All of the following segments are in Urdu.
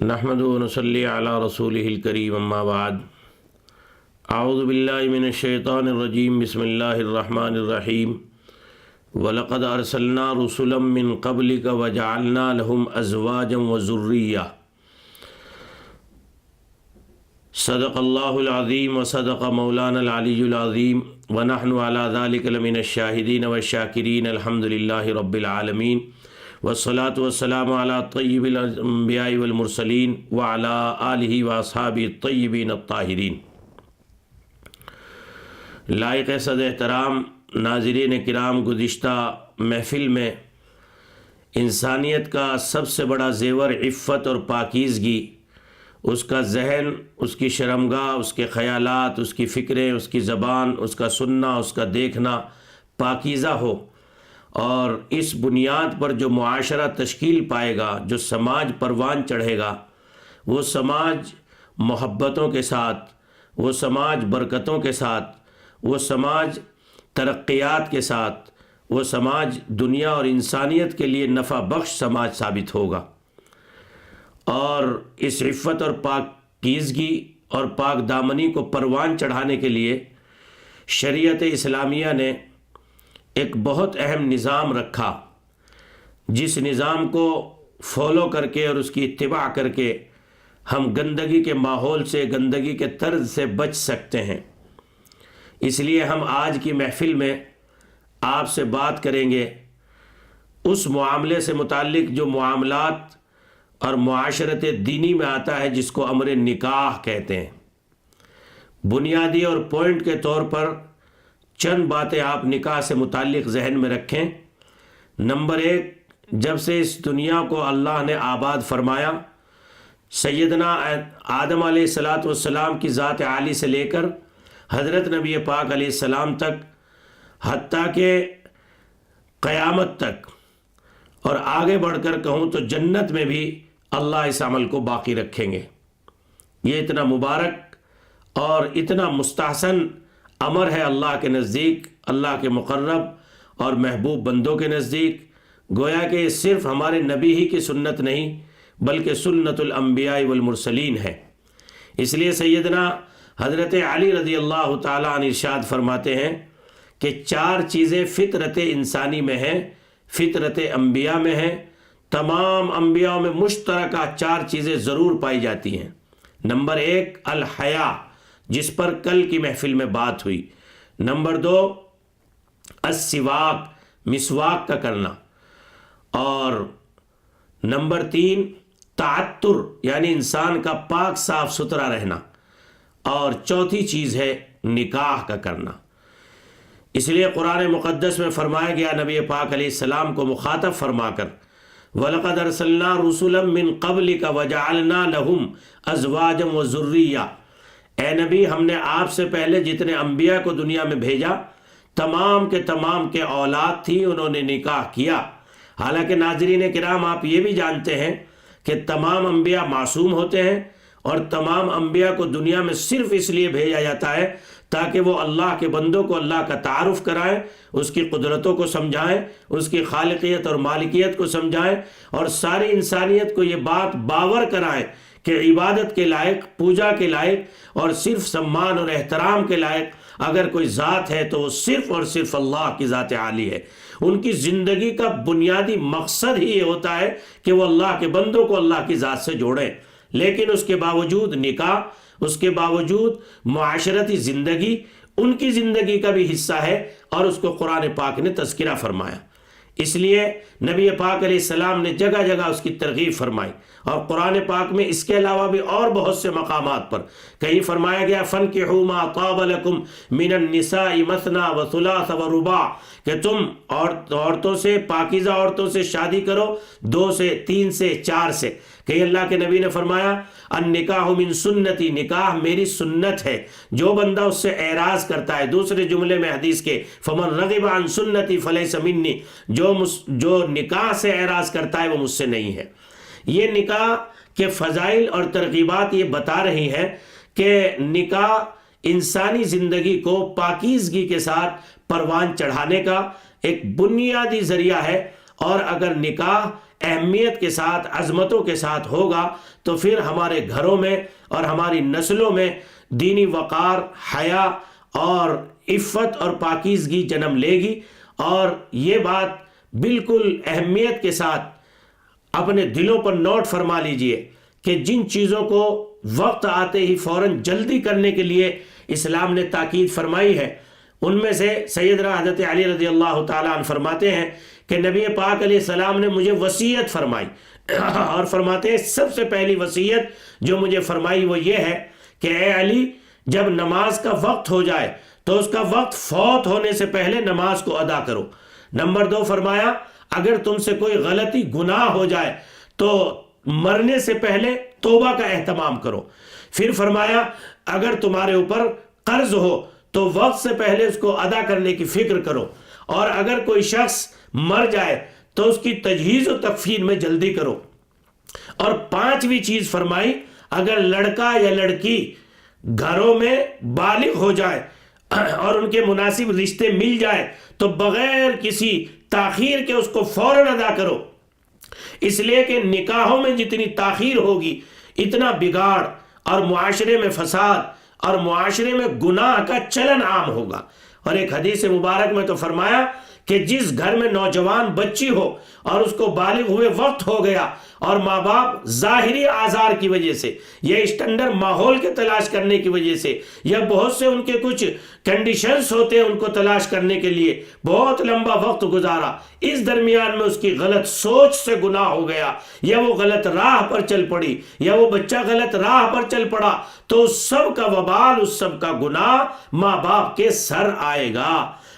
نحمد و نصلی علی رسولہ الکریم اما بعد اعوذ باللہ من الشیطان الرجیم بسم اللہ الرحمن الرحیم وَلَقَدْ أَرْسَلْنَا رُسُلًا مِّن قَبْلِكَ وَجَعَلْنَا لَهُمْ أَزْوَاجًا وَذُرِّيَّةً صدق اللہ العظیم وصدق مولانا العلی العظیم ونحن علی ذلک لمن الشاہدین والشاکرین الحمد للہ رب العالمین والصلاة والسلام علی طیب الانبیاء والمرسلین وعلی آلہ واصحابہ الطیبین الطاہرین۔ لائق صد احترام ناظرین کرام، گزشتہ محفل میں انسانیت کا سب سے بڑا زیور عفت اور پاکیزگی، اس کا ذہن، اس کی شرمگاہ، اس کے خیالات، اس کی فکریں، اس کی زبان، اس کا سننا، اس کا دیکھنا پاکیزہ ہو، اور اس بنیاد پر جو معاشرہ تشکیل پائے گا، جو سماج پروان چڑھے گا، وہ سماج محبتوں کے ساتھ، وہ سماج برکتوں کے ساتھ، وہ سماج ترقیات کے ساتھ، وہ سماج دنیا اور انسانیت کے لیے نفع بخش سماج ثابت ہوگا۔ اور اس عفت اور پاکیزگی اور پاک دامنی کو پروان چڑھانے کے لیے شریعت اسلامیہ نے ایک بہت اہم نظام رکھا، جس نظام کو فالو کر کے اور اس کی اتباع کر کے ہم گندگی کے ماحول سے، گندگی کے طرز سے بچ سکتے ہیں۔ اس لیے ہم آج کی محفل میں آپ سے بات کریں گے اس معاملے سے متعلق جو معاملات اور معاشرت دینی میں آتا ہے، جس کو امر نکاح کہتے ہیں۔ بنیادی اور پوائنٹ کے طور پر چند باتیں آپ نکاح سے متعلق ذہن میں رکھیں۔ نمبر 1، جب سے اس دنیا کو اللہ نے آباد فرمایا، سیدنا آدم علیہ السلام کی ذات عالی سے لے کر حضرت نبی پاک علیہ السلام تک، حتیٰ کہ قیامت تک، اور آگے بڑھ کر کہوں تو جنت میں بھی اللہ اس عمل کو باقی رکھیں گے۔ یہ اتنا مبارک اور اتنا مستحسن امر ہے اللہ کے نزدیک، اللہ کے مقرب اور محبوب بندوں کے نزدیک، گویا کہ یہ صرف ہمارے نبی ہی کی سنت نہیں بلکہ سنت الانبیاء والمرسلین ہے۔ اس لیے سیدنا حضرت علی رضی اللہ تعالیٰ عنہ ارشاد فرماتے ہیں کہ 4 چیزیں فطرت انسانی میں ہیں، فطرت انبیاء میں ہیں، تمام انبیاء میں مشترکہ 4 چیزیں ضرور پائی جاتی ہیں۔ نمبر 1 الحیا، جس پر کل کی محفل میں بات ہوئی۔ نمبر 2 السواک، مسواک کا کرنا۔ اور نمبر 3 تعطر، یعنی انسان کا پاک صاف ستھرا رہنا۔ اور چوتھی چیز ہے نکاح کا کرنا۔ اس لیے قرآن مقدس میں فرمایا گیا نبی پاک علیہ السلام کو مخاطب فرما کر، وَلَقَدْ أَرْسَلْنَا رُسُلًا مِّن قَبْلِكَ وَجَعَلْنَا لَهُمْ أَزْوَاجًا وَذُرِّيَّةً۔ اے نبی، ہم نے آپ سے پہلے جتنے انبیاء کو دنیا میں بھیجا، تمام کے اولاد تھی، انہوں نے نکاح کیا۔ حالانکہ ناظرین کرام، آپ یہ بھی جانتے ہیں کہ تمام انبیاء معصوم ہوتے ہیں، اور تمام انبیاء کو دنیا میں صرف اس لیے بھیجا جاتا ہے تاکہ وہ اللہ کے بندوں کو اللہ کا تعارف کرائیں، اس کی قدرتوں کو سمجھائیں، اس کی خالقیت اور مالکیت کو سمجھائیں، اور ساری انسانیت کو یہ بات باور کرائیں کہ عبادت کے لائق، پوجا کے لائق اور صرف سمان اور احترام کے لائق اگر کوئی ذات ہے تو وہ صرف اور صرف اللہ کی ذات عالی ہے۔ ان کی زندگی کا بنیادی مقصد ہی یہ ہوتا ہے کہ وہ اللہ کے بندوں کو اللہ کی ذات سے جوڑیں۔ لیکن اس کے باوجود نکاح، اس کے باوجود معاشرتی زندگی ان کی زندگی کا بھی حصہ ہے، اور اس کو قرآن پاک نے تذکرہ فرمایا۔ اس لیے نبی پاک علیہ السلام نے جگہ جگہ اس کی ترغیب فرمائی، اور قرآن پاک میں اس کے علاوہ بھی اور بہت سے مقامات پر کہیں فرمایا گیا فَانْكِحُوا مَا طَابَ لَكُم مِّنَ النِّسَاءِ مَثْنَىٰ وَثُلَاثَ وَرُبَاعَ، کہ تم عورتوں سے، پاکیزہ عورتوں سے شادی کرو، 2 سے، 3 سے، 4 سے۔ کہ اللہ کے نبی نے فرمایا النکاح من سنتی، نکاح میری سنت ہے، جو بندہ اس سے اعراض کرتا ہے، دوسرے جملے میں حدیث کے فمن رغب عن سنتی فلیس منی، جو نکاح سے اعراض کرتا ہے وہ مجھ سے نہیں ہے۔ یہ نکاح کے فضائل اور ترغیبات یہ بتا رہی ہے کہ نکاح انسانی زندگی کو پاکیزگی کے ساتھ پروان چڑھانے کا ایک بنیادی ذریعہ ہے، اور اگر نکاح اہمیت کے ساتھ، عظمتوں کے ساتھ ہوگا تو پھر ہمارے گھروں میں اور ہماری نسلوں میں دینی وقار، حیا اور عفت اور پاکیزگی جنم لے گی۔ اور یہ بات بالکل اہمیت کے ساتھ اپنے دلوں پر نوٹ فرما لیجئے کہ جن چیزوں کو وقت آتے ہی فوراً جلدی کرنے کے لیے اسلام نے تاکید فرمائی ہے، ان میں سے سیدنا حضرت علی رضی اللہ تعالیٰ عنہ فرماتے ہیں کہ نبی پاک علیہ السلام نے مجھے وصیت فرمائی، اور فرماتے ہیں سب سے پہلی وصیت جو مجھے فرمائی وہ یہ ہے کہ اے علی، جب نماز کا وقت ہو جائے تو اس کا وقت فوت ہونے سے پہلے نماز کو ادا کرو۔ نمبر 2 فرمایا اگر تم سے کوئی غلطی، گناہ ہو جائے تو مرنے سے پہلے توبہ کا اہتمام کرو۔ پھر فرمایا اگر تمہارے اوپر قرض ہو تو وقت سے پہلے اس کو ادا کرنے کی فکر کرو، اور اگر کوئی شخص مر جائے تو اس کی تجہیز و تکفین میں جلدی کرو۔ اور 5ویں چیز فرمائی اگر لڑکا یا لڑکی گھروں میں بالغ ہو جائے اور ان کے مناسب رشتے مل جائے تو بغیر کسی تاخیر کے اس کو فوراً ادا کرو، اس لیے کہ نکاحوں میں جتنی تاخیر ہوگی اتنا بگاڑ اور معاشرے میں فساد اور معاشرے میں گناہ کا چلن عام ہوگا۔ اور ایک حدیث مبارک میں تو فرمایا کہ جس گھر میں نوجوان بچی ہو اور اس کو بالغ ہوئے وقت ہو گیا اور ماں باپ ظاہری آزار کی وجہ سے یا اسٹینڈرڈ ماحول کے تلاش کرنے کی وجہ سے یا بہت سے ان کے کچھ کنڈیشنز ہوتے ہیں ان کو تلاش کرنے کے لیے بہت لمبا وقت گزارا، اس درمیان میں اس کی غلط سوچ سے گناہ ہو گیا یا وہ غلط راہ پر چل پڑی یا وہ بچہ غلط راہ پر چل پڑا تو اس سب کا وبال، اس سب کا گناہ ماں باپ کے سر آئے گا۔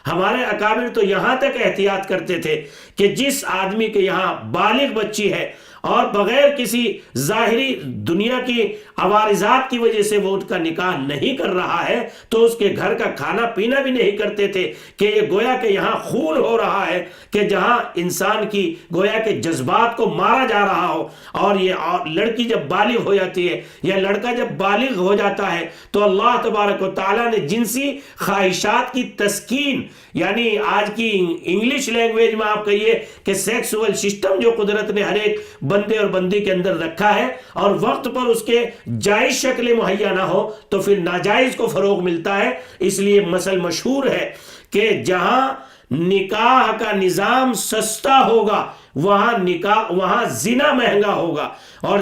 ہمارے اکابر تو یہاں تک احتیاط کرتے تھے کہ جس آدمی کے یہاں بالغ بچی ہے اور بغیر کسی ظاہری دنیا کی عوارضات کی وجہ سے وہ ان کا نکاح نہیں کر رہا ہے تو اس کے گھر کا کھانا پینا بھی نہیں کرتے تھے، کہ یہ گویا کہ یہاں خون ہو رہا ہے، کہ جہاں انسان کی گویا کہ جذبات کو مارا جا رہا ہو۔ اور یہ لڑکی جب بالغ ہو جاتی ہے یا لڑکا جب بالغ ہو جاتا ہے تو اللہ تبارک و تعالیٰ نے جنسی خواہشات کی تسکین، یعنی آج کی انگلش لینگویج میں آپ کہیے کہ سیکسول سسٹم جو قدرت نے ہر ایک بندے اور بندی کے اندر رکھا ہے، اور وقت پر اس کے جائز شکل مہیا نہ ہو تو پھر ناجائز کو فروغ ملتا ہے۔ اس لیے مثل مشہور ہے کہ جہاں نکاح کا نظام سستا ہوگا وہاں زنا مہنگا ہوگا، اور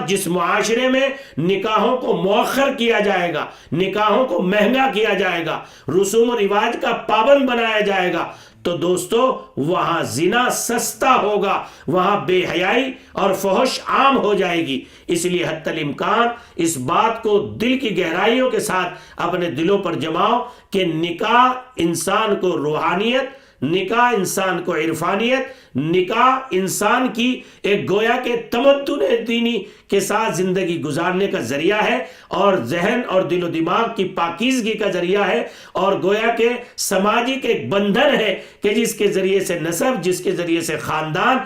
جس معاشرے میں نکاحوں کو مؤخر کیا جائے گا، نکاحوں کو مہنگا کیا جائے گا، رسوم و رواج کا پابند بنایا جائے گا تو دوستو وہاں زنا سستا ہوگا، وہاں بے حیائی اور فحش عام ہو جائے گی۔ اس لیے حتی الامکان اس بات کو دل کی گہرائیوں کے ساتھ اپنے دلوں پر جماؤ کہ نکاح انسان کو روحانیت، نکاح انسان کو عرفانیت، نکاح انسان کی ایک گویا کے تمدن دینی کے ساتھ زندگی گزارنے کا ذریعہ ہے، اور ذہن اور دل و دماغ کی پاکیزگی کا ذریعہ ہے، اور گویا کہ سماجی کے ایک بندھن ہے کہ جس کے ذریعے سے نسب، جس کے ذریعے سے خاندان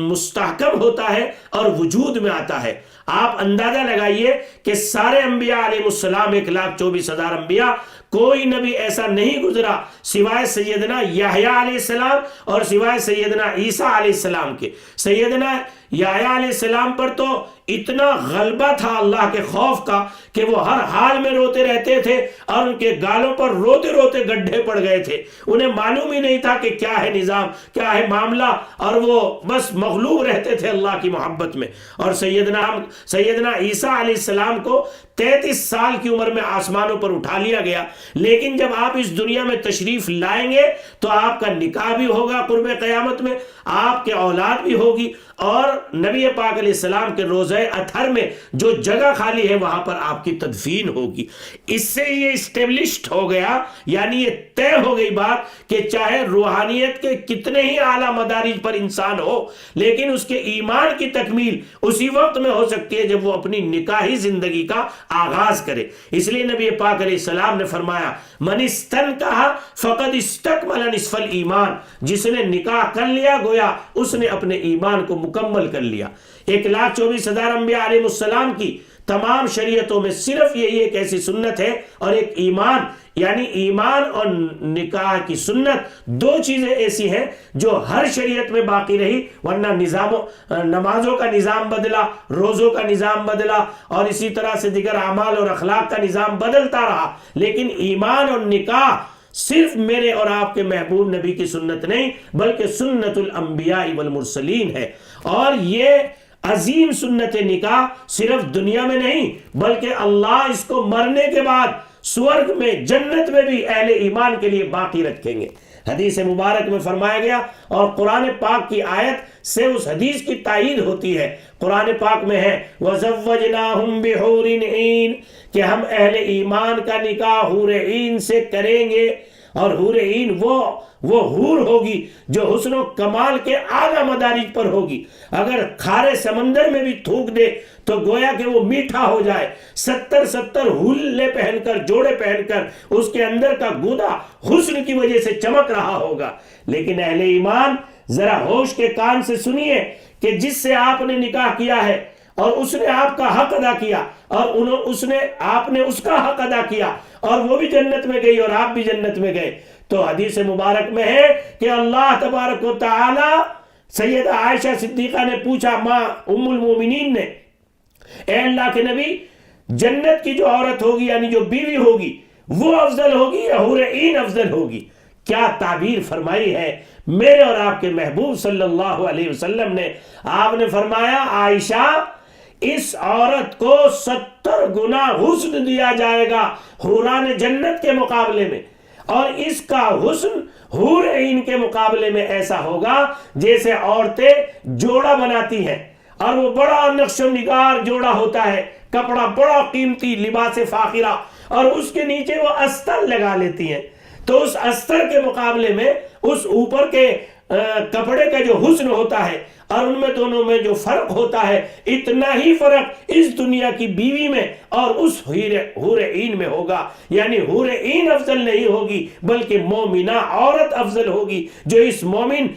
مستحکم ہوتا ہے اور وجود میں آتا ہے۔ آپ اندازہ لگائیے کہ سارے انبیاء علیہ السلام 1,24,000 انبیاء، کوئی نبی ایسا نہیں گزرا سوائے سیدنا یحییٰ علیہ السلام اور سوائے سیدنا عیسیٰ علیہ السلام کے۔ سیدنا یحییٰ علیہ السلام پر تو اتنا غلبہ تھا اللہ کے خوف کا کہ وہ ہر حال میں روتے رہتے تھے، اور ان کے گالوں پر روتے روتے گڈھے پڑ گئے تھے، انہیں معلوم ہی نہیں تھا کہ کیا ہے نظام، کیا ہے معاملہ، اور وہ بس مغلوب رہتے تھے اللہ کی محبت میں۔ اور سیدنا عیسیٰ علیہ السلام کو 33 سال کی عمر میں آسمانوں پر اٹھا لیا گیا، لیکن جب آپ اس دنیا میں تشریف لائیں گے تو آپ کا نکاح بھی ہوگا قرب قیامت میں، آپ کے اولاد بھی ہوگی، اور نبی پاک علیہ السلام کے روضہ اطہر میں جو جگہ خالی ہے وہاں پر آپ کی تدفین ہوگی۔ اس سے یہ اسٹیبلشڈ ہو گیا، یعنی یہ طے ہو گئی بات کہ چاہے روحانیت کے کتنے ہی اعلیٰ مدارج پر انسان ہو، لیکن اس کے ایمان کی تکمیل اسی وقت میں ہو سکتی ہے جب وہ اپنی نکاحی زندگی کا آغاز کرے۔ اس لیے نبی پاک علیہ السلام نے فرمایا من استنکح فقد استکمل نصف الایمان، جس نے نکاح کر لیا گویا اس نے اپنے ایمان کو مکمل عمل کر لیا۔ 1,24,000 انبیاء علیہ السلام کی تمام شریعتوں میں صرف یہی ایک ایسی سنت ہے اور ایک ایمان، یعنی ایمان اور نکاح کی سنت، دو چیزیں ایسی ہیں جو ہر شریعت میں باقی رہی، ورنہ نمازوں کا نظام بدلا، روزوں کا نظام بدلا، اور اسی طرح سے دیگر اعمال اور اخلاق کا نظام بدلتا رہا، لیکن ایمان اور نکاح صرف میرے اور آپ کے محبوب نبی کی سنت نہیں بلکہ سنت الانبیاء والمرسلین ہے۔ اور یہ عظیم سنت نکاح صرف دنیا میں نہیں بلکہ اللہ اس کو مرنے کے بعد سورگ میں، جنت میں بھی اہل ایمان کے لیے باقی رکھیں گے۔ حدیث مبارک میں فرمایا گیا اور قرآن پاک کی آیت سے اس حدیث کی تائید ہوتی ہے۔ قرآن پاک میں ہے وَزَوَّجْنَاهُمْ بِحُورٍ عِينٍ کہ ہم اہل ایمان کا نکاح حور عین سے کریں گے، اور حور عین وہ حور ہوگی جو حسن و کمال کے اعلیٰ مدارج پر ہوگی۔ اگر کھارے سمندر میں بھی تھوک دے تو گویا کہ وہ میٹھا ہو جائے۔ 70 حلے پہن کر، جوڑے پہن کر اس کے اندر کا گودا حسن کی وجہ سے چمک رہا ہوگا۔ لیکن اہل ایمان ذرا ہوش کے کان سے سنیے کہ جس سے آپ نے نکاح کیا ہے اور اس نے آپ کا حق ادا کیا اور آپ نے اس کا حق ادا کیا اور وہ بھی جنت میں گئی اور آپ بھی جنت میں گئے، تو حدیث مبارک میں ہے کہ اللہ تبارک و تعالی، سیدہ عائشہ صدیقہ نے پوچھا، ماں ام المومنین نے، اے اللہ کے نبی، جنت کی جو عورت ہوگی یعنی جو بیوی ہوگی وہ افضل ہوگی یا حور عین افضل ہوگی؟ کیا تعبیر فرمائی ہے میرے اور آپ کے محبوب صلی اللہ علیہ وسلم نے؟ آپ نے فرمایا عائشہ، اس عورت کو 70 گنا حسن دیا جائے گا حوران جنت کے مقابلے میں، اور اس کا حسن حور عین کے مقابلے میں ایسا ہوگا جیسے عورتیں جوڑا بناتی ہیں اور وہ بڑا نقش و نگار جوڑا ہوتا ہے، کپڑا بڑا قیمتی، لباس فاخرہ، اور اس کے نیچے وہ استر لگا لیتی ہیں، تو اس استر کے مقابلے میں اس اوپر کے کپڑے کا جو حسن ہوتا ہے اور ان میں دونوں میں جو فرق ہوتا ہے، اتنا ہی فرق اس دنیا کی بیوی میں اور اس حور عین میں ہوگا۔ یعنی حور عین افضل نہیں ہوگی بلکہ مومنہ عورت افضل ہوگی جو اس مومن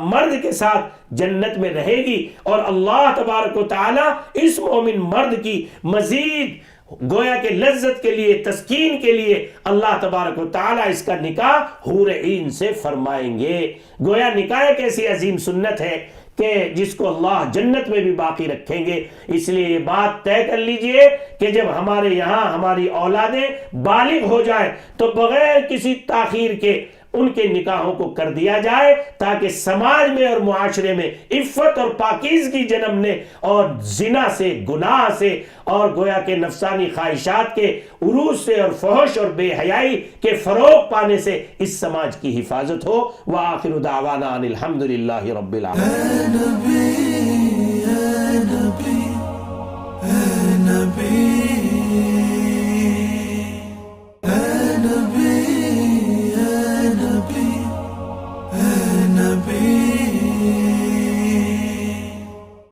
مرد کے ساتھ جنت میں رہے گی، اور اللہ تبارک و تعالی اس مومن مرد کی مزید گویا کہ لذت کے لیے، تسکین کے لیے اللہ تبارک و تعالی اس کا نکاح حور عین سے فرمائیں گے۔ گویا نکاح ایک ایسی عظیم سنت ہے کہ جس کو اللہ جنت میں بھی باقی رکھیں گے۔ اس لیے یہ بات طے کر لیجئے کہ جب ہمارے یہاں ہماری اولادیں بالغ ہو جائیں تو بغیر کسی تاخیر کے ان کے نکاحوں کو کر دیا جائے تاکہ سماج میں اور معاشرے میں عفت اور پاکیزگی جنمنے اور زنا سے، گناہ سے اور گویا کے نفسانی خواہشات کے عروج سے اور فحش اور بے حیائی کے فروغ پانے سے اس سماج کی حفاظت ہو۔ وآخر دعوانا ان الحمدللہ رب العالمین۔